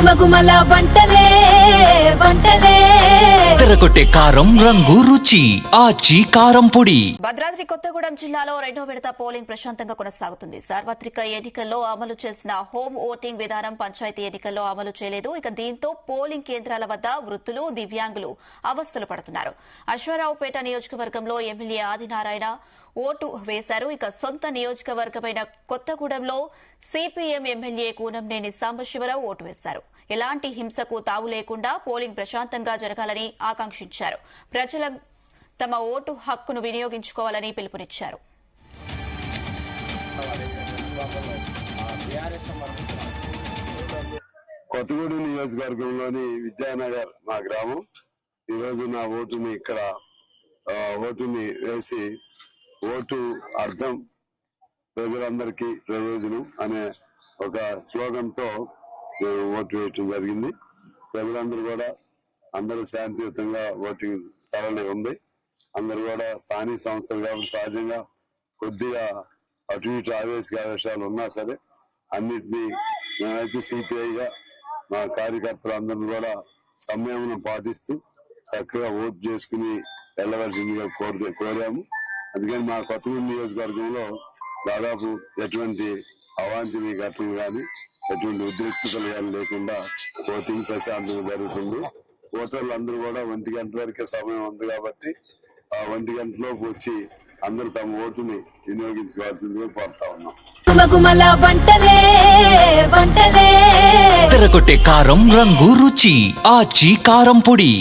గుమగుమల వంటలే వంటలే తెరకొట్టే కారం రంగు రుచి ఆచి కారం పొడి. భద్రాద్రి కొత్తగూడెం జిల్లాలో రెండో విడత పోలింగ్ ప్రశాంతంగా కొనసాగుతుంది. సార్వత్రిక ఎన్నికల్లో అమలు చేసిన హోమ్ ఓటింగ్ విధానం పంచాయతీ ఎన్నికల్లో అమలు చేయలేదు. ఇక దీంతో పోలింగ్ కేంద్రాల వద్ద వృద్ధులు, దివ్యాంగులు అవస్థలు పడుతున్నారు. అశ్వారావుపేట నియోజకవర్గంలో ఎమ్మెల్యే ఆదినారాయణ ఓటు వేశారు. ఇక సొంత నియోజకవర్గమైన కొత్తగూడెంలో CPM MLA Kunamneni Sambasivarao vote వేశారు. ఎలాంటి హింసకు తావు లేకుండా పోలింగ్ ప్రశాంతంగా జరగాలని ఆకాంక్షించారు. ప్రజల తమ ఓటు హక్కును వినియోగించుకోవాలని పిలుపునిచ్చారు. కొత్తగూడెం నియోజకవర్గంలోని విద్యానగర్ మా గ్రామం. ఈరోజు నా ఓటుని ఇక్కడ ఓటుని వేసి ఓటు అర్థం ప్రజలందరికీ ప్రయోజనం అనే ఒక స్లోగన్ తో ఓటు వేయటం జరిగింది. ప్రజలందరూ కూడా అందరూ శాంతియుతంగా ఓటింగ్ సరళి ఉంది. అందరూ కూడా స్థానిక సంస్థలు కాబట్టి సహజంగా కొద్దిగా అటు ఇటు ఆవేశాలు ఉన్నా సరే అన్నిటినీ మేమైతే సిపిఐగా మా కార్యకర్తలు అందరూ కూడా సంయమనం పాటిస్తూ చక్కగా ఓటు చేసుకుని వెళ్ళవలసిందిగా కోరాము. అందుకని మా కొత్తగూడెం నియోజకవర్గంలో దాదాపు ఎటువంటి అవాంఛనీయ ఘటనలు కానీ ఎటువంటి ఉద్రిక్తతలు కానీ లేకుండా ఓటింగ్ ప్రశాంతంగా జరుగుతుంది. ఓటర్లు అందరూ కూడా 1 గంట వరకే సమయం ఉంది కాబట్టి ఆ 1 గంటలోపు వచ్చి అందరూ తమ ఓటుని వినియోగించుకోవాల్సిందిగా కోరుతా ఉన్నాం. గుమగుమల వంటలే వంటలే తెరకొట్టే కారం రంగు రుచి ఆచి కారం పొడి.